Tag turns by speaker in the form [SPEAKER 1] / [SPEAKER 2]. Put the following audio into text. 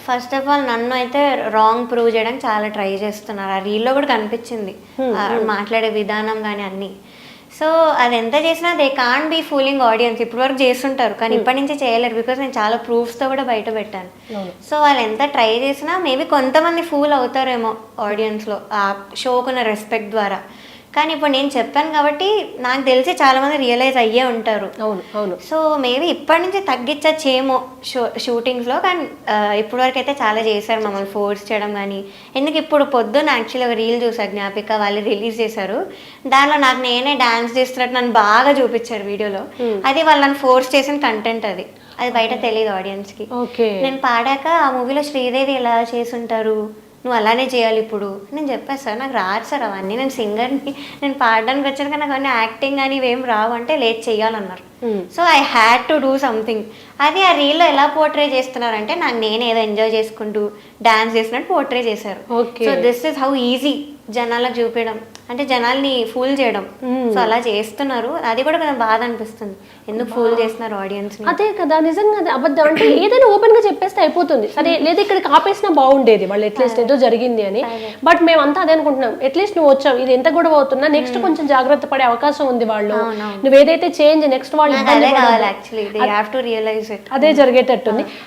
[SPEAKER 1] First of all నన్ను అయితే wrong prove చేయడానికి చాలా ట్రై చేస్తున్నారు. ఆ రీల్లో కూడా కనిపించింది మాట్లాడే విధానం కానీ అన్నీ. సో అది ఎంత చేసినా they can't be fooling audience. ఇప్పటి వరకు చేస్తుంటారు కానీ ఇప్పటి నుంచి చేయలేరు, బికాస్ నేను చాలా ప్రూఫ్స్తో కూడా బయట పెట్టాను. సో వాళ్ళు ఎంత ట్రై చేసినా మేబీ కొంతమంది ఫూల్ అవుతారేమో ఆడియన్స్లో ఆ షోకున్న రెస్పెక్ట్ ద్వారా. కానీ ఇప్పుడు నేను చెప్పాను కాబట్టి నాకు తెలిసి చాలామంది రియలైజ్ అయ్యే ఉంటారు.
[SPEAKER 2] అవును అవును.
[SPEAKER 1] సో మేబీ ఇప్పటి నుంచి తగ్గించచ్చేమో షూటింగ్స్లో. కానీ ఇప్పటి వరకు అయితే చాలా చేశారు మమ్మల్ని ఫోర్స్ చేయడం కానీ. ఎందుకు ఇప్పుడు పొద్దున్న యాక్చువల్లీ ఒక రీల్ చూసారు, జ్ఞాపిక వాళ్ళు రిలీజ్ చేశారు. దానిలో నాకు నేనే డాన్స్ చేస్తున్నట్టు నన్ను బాగా చూపించారు వీడియోలో. అది వాళ్ళు నన్ను ఫోర్స్ చేసిన కంటెంట్. అది బయట తెలియదు ఆడియన్స్కి. నేను పాడాక ఆ మూవీలో శ్రీదేవి ఎలా చేసుంటారు, నువ్వు అలానే చేయాలి ఇప్పుడు నేను చెప్పాను సార్, నాకు రాదు సార్ అవన్నీ, నేను సింగర్ని, నేను పాడడానికి వచ్చాను కానీ నాకు అన్నీ యాక్టింగ్ కానీ ఇవేం రావు అంటే లేదు చెయ్యాలన్నారు. So I had to do something. అది ఆ రీల్లో ఎలా పోర్ట్రే చేస్తున్నారంటే నాకు నేను ఏదో ఎంజాయ్ చేసుకుంటూ డాన్స్ చేసినట్టు పోర్ట్రే చేశారు. So this is how easy జనాలకు చూపించడం, అంటే జనాల్ని ఫూల్ చేయడం. సో అలా చేస్తున్నారు. అది కూడా కొంచెం బాధ అనిపిస్తుంది, ఎందుకు ఫూల్ చేస్తున్నారు ఆడియన్స్.
[SPEAKER 2] అదే కదా, నిజంగా అది అబద్ధం. అంటే ఏదైనా ఓపెన్ గా చెప్పేస్తే అయిపోతుంది సరే, లేదా ఇక్కడికి ఆపేసినా బాగుండేది, వాళ్ళు అట్లీస్ట్ ఏదో జరిగింది అని. బట్ మేమంతా అదే అనుకుంటున్నాం, అట్లీస్ట్ నువ్వు వచ్చావు, ఇది ఎంత గొడవ అవుతున్నా నెక్స్ట్ కొంచెం జాగ్రత్త పడే అవకాశం ఉంది వాళ్ళు. నువ్వు ఏదైతే చేంజ్ నెక్స్ట్ వాళ్ళు
[SPEAKER 1] అదే జరిగేటట్టుంది.